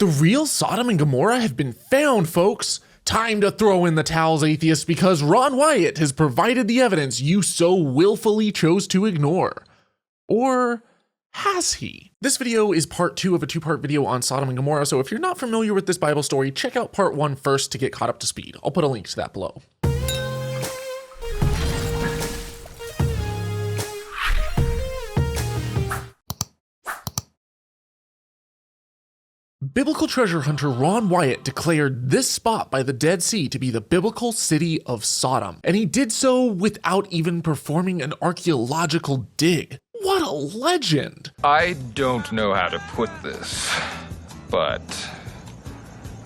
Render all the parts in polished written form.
The real Sodom and Gomorrah have been found, folks. Time to throw in the towels, atheists, because Ron Wyatt has provided the evidence you so willfully chose to ignore. Or has he? This video is part 2 of a 2-part video on Sodom and Gomorrah, so if you're not familiar with this Bible story, check out part 1 first to get caught up to speed. I'll put a link to that below. Biblical treasure hunter Ron Wyatt declared this spot by the Dead Sea to be the biblical city of Sodom, and he did so without even performing an archaeological dig. What a legend! I don't know how to put this, but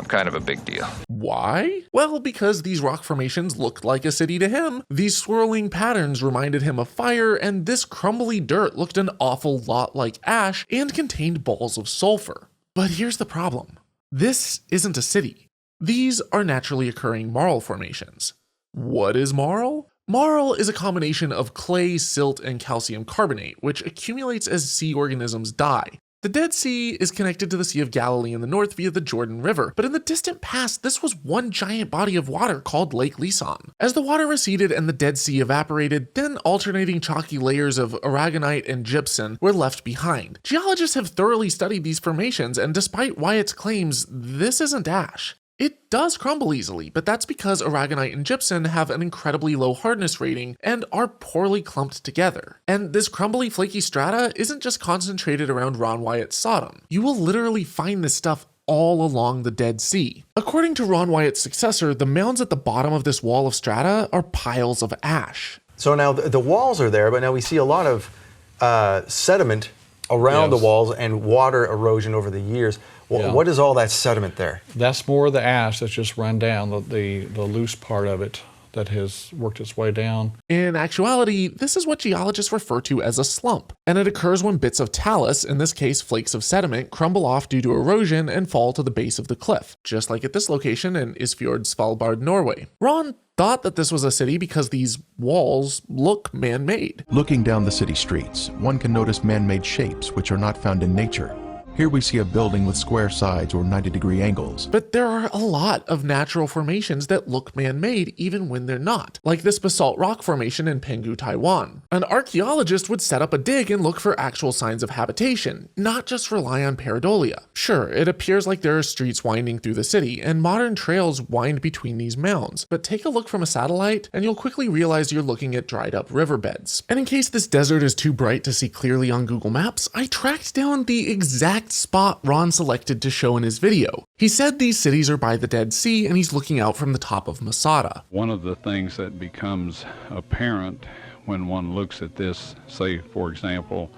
I'm kind of a big deal. Why? Well, because these rock formations looked like a city to him. These swirling patterns reminded him of fire, and this crumbly dirt looked an awful lot like ash and contained balls of sulfur. But here's the problem. This isn't a city. These are naturally occurring marl formations. What is marl? Marl is a combination of clay, silt, and calcium carbonate, which accumulates as sea organisms die. The Dead Sea is connected to the Sea of Galilee in the north via the Jordan River, but in the distant past, this was one giant body of water called Lake Lisan. As the water receded and the Dead Sea evaporated, then alternating chalky layers of aragonite and gypsum were left behind. Geologists have thoroughly studied these formations, and despite Wyatt's claims, this isn't ash. It does crumble easily, but that's because aragonite and gypsum have an incredibly low hardness rating and are poorly clumped together. And this crumbly flaky strata isn't just concentrated around Ron Wyatt's Sodom. You will literally find this stuff all along the Dead Sea. According to Ron Wyatt's successor, the mounds at the bottom of this wall of strata are piles of ash. So now the walls are there, but now we see a lot of sediment around the walls and water erosion over the years. What is all that sediment there? That's more of the ash that's just run down, the loose part of it that has worked its way down. In actuality, this is what geologists refer to as a slump, and it occurs when bits of talus, in this case flakes of sediment, crumble off due to erosion and fall to the base of the cliff, just like at this location in Isfjord, Svalbard, Norway. Ron thought that this was a city because these walls look man-made. Looking down the city streets, one can notice man-made shapes which are not found in nature. Here we see a building with square sides or 90-degree angles. But there are a lot of natural formations that look man-made even when they're not, like this basalt rock formation in Penghu, Taiwan. An archaeologist would set up a dig and look for actual signs of habitation, not just rely on pareidolia. Sure, it appears like there are streets winding through the city, and modern trails wind between these mounds, but take a look from a satellite and you'll quickly realize you're looking at dried up riverbeds. And in case this desert is too bright to see clearly on Google Maps, I tracked down the exact spot Ron selected to show in his video. He said these cities are by the Dead Sea and he's looking out from the top of Masada. One of the things that becomes apparent when one looks at this, say for example,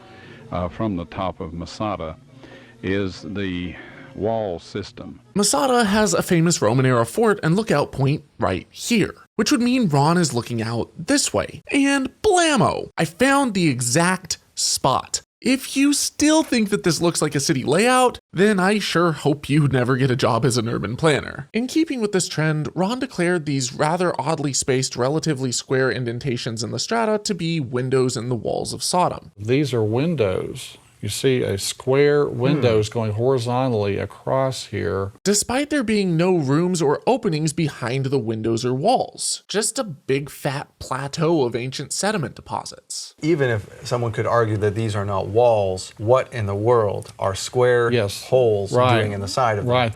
from the top of Masada, is the wall system. Masada has a famous Roman era fort and lookout point right here, which would mean Ron is looking out this way. And blammo! I found the exact spot. If you still think that this looks like a city layout, then I sure hope you never get a job as an urban planner. In keeping with this trend, Ron declared these rather oddly spaced, relatively square indentations in the strata to be windows in the walls of Sodom. These are windows. You see a square windows going horizontally across here. Despite there being no rooms or openings behind the windows or walls, just a big fat plateau of ancient sediment deposits. Even if someone could argue that these are not walls, what in the world are square holes doing in the side of them?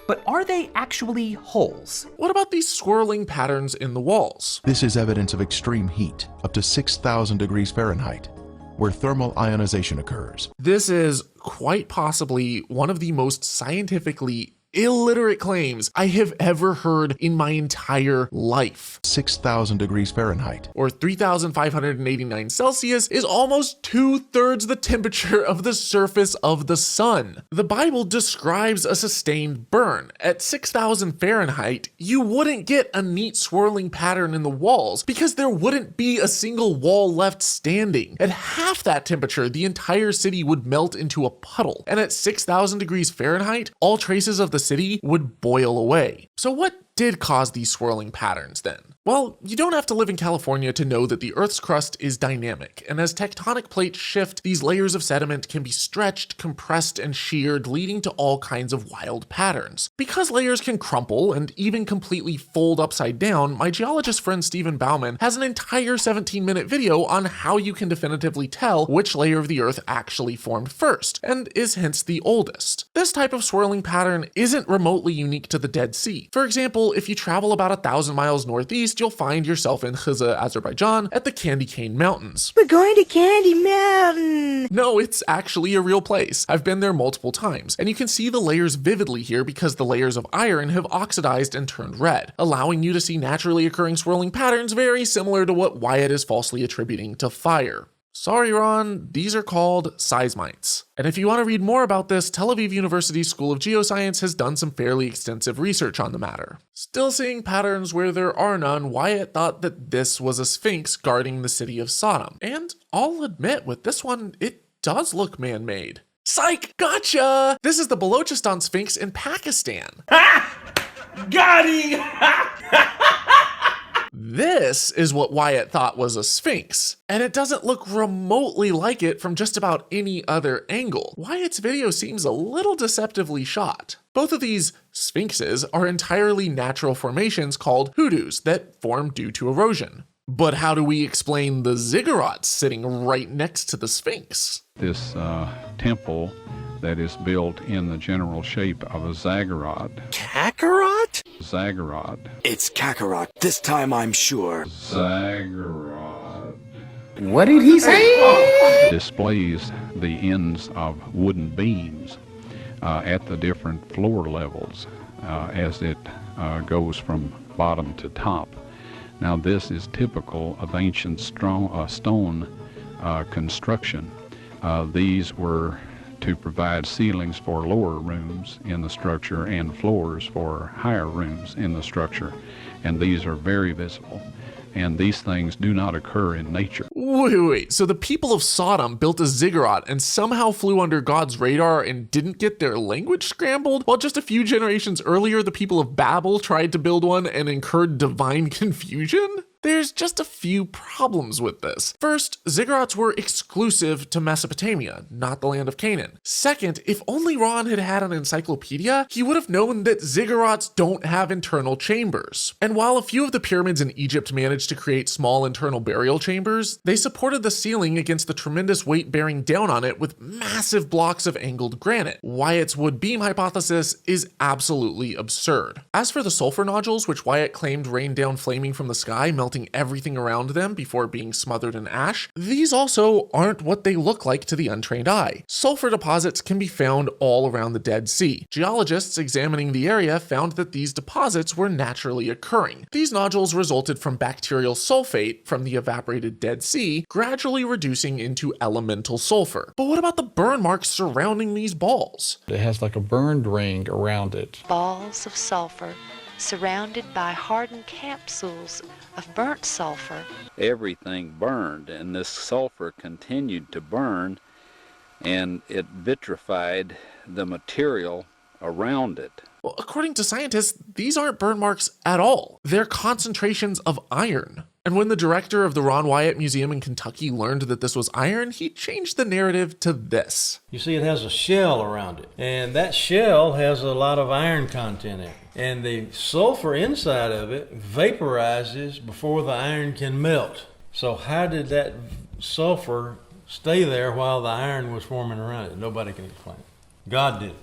But are they actually holes? What about these swirling patterns in the walls? This is evidence of extreme heat, up to 6,000 degrees Fahrenheit, where thermal ionization occurs. This is quite possibly one of the most scientifically illiterate claims I have ever heard in my entire life. 6,000 degrees Fahrenheit, or 3,589 Celsius, is almost 2/3 the temperature of the surface of the sun. The Bible describes a sustained burn. At 6,000 Fahrenheit, you wouldn't get a neat swirling pattern in the walls because there wouldn't be a single wall left standing. At half that temperature, the entire city would melt into a puddle. And at 6,000 degrees Fahrenheit, all traces of the city would boil away. So what did cause these swirling patterns then? Well, you don't have to live in California to know that the Earth's crust is dynamic, and as tectonic plates shift, these layers of sediment can be stretched, compressed, and sheared, leading to all kinds of wild patterns. Because layers can crumple and even completely fold upside down, my geologist friend Stephen Bauman has an entire 17-minute video on how you can definitively tell which layer of the Earth actually formed first, and is hence the oldest. This type of swirling pattern isn't remotely unique to the Dead Sea. For example, if you travel about 1,000 miles northeast, you'll find yourself in Khiza, Azerbaijan at the Candy Cane Mountains. We're going to Candy Mountain! No, it's actually a real place. I've been there multiple times, and you can see the layers vividly here because the layers of iron have oxidized and turned red, allowing you to see naturally occurring swirling patterns very similar to what Wyatt is falsely attributing to fire. Sorry, Ron, these are called seismites. And if you want to read more about this, Tel Aviv University's School of Geoscience has done some fairly extensive research on the matter. Still seeing patterns where there are none, Wyatt thought that this was a sphinx guarding the city of Sodom. And I'll admit, with this one, it does look man-made. Psych! Gotcha! This is the Balochistan Sphinx in Pakistan. Got him! This is what Wyatt thought was a sphinx, and it doesn't look remotely like it from just about any other angle. Wyatt's video seems a little deceptively shot. Both of these sphinxes are entirely natural formations called hoodoos that form due to erosion. But how do we explain the ziggurats sitting right next to the sphinx? This temple that is built in the general shape of a zagorod. Kakarot? Zagorod. It's Kakarot, this time I'm sure. Zagorod. What did he say? Displays the ends of wooden beams at the different floor levels as it goes from bottom to top. Now this is typical of ancient stone construction. These were to provide ceilings for lower rooms in the structure and floors for higher rooms in the structure. And these are very visible. And these things do not occur in nature. Wait, so the people of Sodom built a ziggurat and somehow flew under God's radar and didn't get their language scrambled? While just a few generations earlier, the people of Babel tried to build one and incurred divine confusion? There's just a few problems with this. First, ziggurats were exclusive to Mesopotamia, not the land of Canaan. Second, if only Ron had had an encyclopedia, he would have known that ziggurats don't have internal chambers. And while a few of the pyramids in Egypt managed to create small internal burial chambers, they supported the ceiling against the tremendous weight bearing down on it with massive blocks of angled granite. Wyatt's wood beam hypothesis is absolutely absurd. As for the sulfur nodules, which Wyatt claimed rained down flaming from the sky, melting everything around them before being smothered in ash, these also aren't what they look like to the untrained eye. Sulfur deposits can be found all around the Dead Sea. Geologists examining the area found that these deposits were naturally occurring. These nodules resulted from bacterial sulfate from the evaporated Dead Sea, gradually reducing into elemental sulfur. But what about the burn marks surrounding these balls? It has like a burned ring around it. Balls of sulfur surrounded by hardened capsules of burnt sulfur. Everything burned, and this sulfur continued to burn, and it vitrified the material around it. Well, according to scientists, these aren't burn marks at all. They're concentrations of iron. And when the director of the Ron Wyatt Museum in Kentucky learned that this was iron, he changed the narrative to this. You see, it has a shell around it, and that shell has a lot of iron content in it. And the sulfur inside of it vaporizes before the iron can melt. So how did that sulfur stay there while the iron was forming around it? Nobody can explain it. God did it.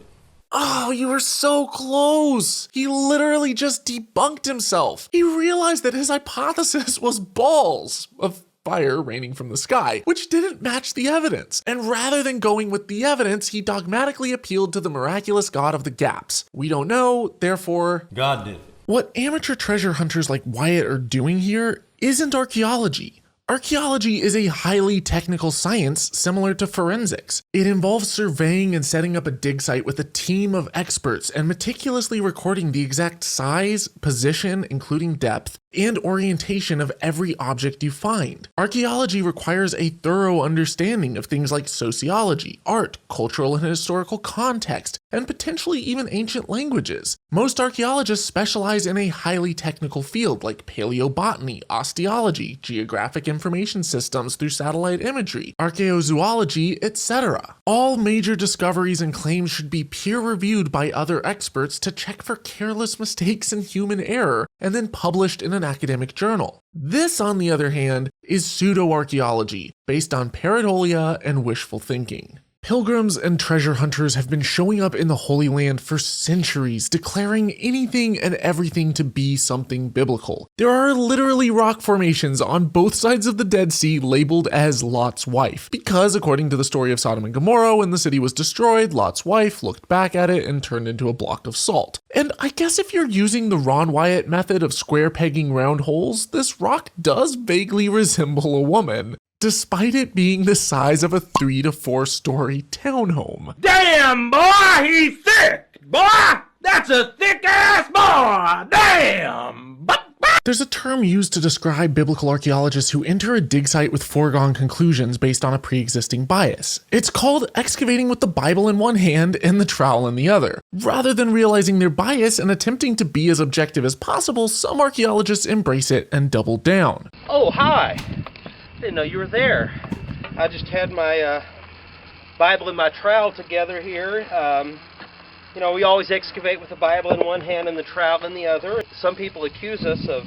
Oh, you were so close. He literally just debunked himself. He realized that his hypothesis was balls of fire raining from the sky, which didn't match the evidence. And rather than going with the evidence, he dogmatically appealed to the miraculous God of the gaps. We don't know, therefore, God did it. What amateur treasure hunters like Wyatt are doing here isn't archaeology. Archaeology is a highly technical science similar to forensics. It involves surveying and setting up a dig site with a team of experts and meticulously recording the exact size, position, including depth, and orientation of every object you find. Archaeology requires a thorough understanding of things like sociology, art, cultural and historical context, and potentially even ancient languages. Most archaeologists specialize in a highly technical field like paleobotany, osteology, geographic information systems through satellite imagery, archaeozoology, etc. All major discoveries and claims should be peer-reviewed by other experts to check for careless mistakes and human error, and then published in an academic journal. This, on the other hand, is pseudoarchaeology, based on pareidolia and wishful thinking. Pilgrims and treasure hunters have been showing up in the Holy Land for centuries, declaring anything and everything to be something biblical. There are literally rock formations on both sides of the Dead Sea labeled as Lot's wife, because according to the story of Sodom and Gomorrah, when the city was destroyed, Lot's wife looked back at it and turned into a block of salt. And I guess if you're using the Ron Wyatt method of square pegging round holes, this rock does vaguely resemble a woman, despite it being the size of a 3 to 4 story townhome. Damn, boy, he's thick! Boy, that's a thick-ass boy! Damn! There's a term used to describe biblical archaeologists who enter a dig site with foregone conclusions based on a pre-existing bias. It's called excavating with the Bible in one hand and the trowel in the other. Rather than realizing their bias and attempting to be as objective as possible, some archaeologists embrace it and double down. Oh, hi! Didn't know you were there. I just had my Bible and my trowel together here. You know, we always excavate with the Bible in one hand and the trowel in the other. Some people accuse us of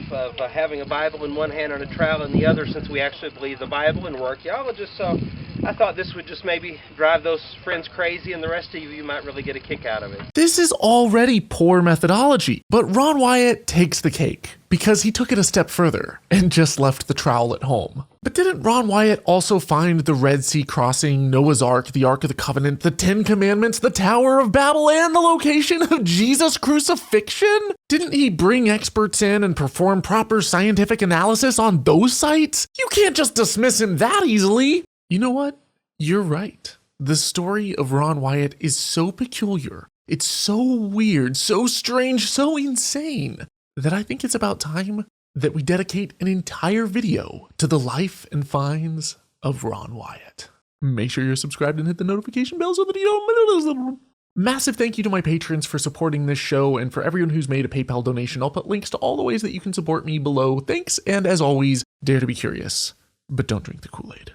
having a Bible in one hand and a trowel in the other, since we actually believe the Bible and we're archaeologists. So I thought this would just maybe drive those friends crazy, and the rest of you might really get a kick out of it. This is already poor methodology, but Ron Wyatt takes the cake because he took it a step further and just left the trowel at home. But didn't Ron Wyatt also find the Red Sea crossing, Noah's Ark, the Ark of the Covenant, the 10 Commandments, the Tower of Babel, and the location of Jesus' crucifixion? Didn't he bring experts in and perform proper scientific analysis on those sites? You can't just dismiss him that easily. You know what? You're right. The story of Ron Wyatt is so peculiar, it's so weird, so strange, so insane, that I think it's about time that we dedicate an entire video to the life and finds of Ron Wyatt. Make sure you're subscribed and hit the notification bell so that you don't miss. Massive thank you to my patrons for supporting this show, and for everyone who's made a PayPal donation. I'll put links to all the ways that you can support me below. Thanks, and as always, dare to be curious, but don't drink the Kool-Aid.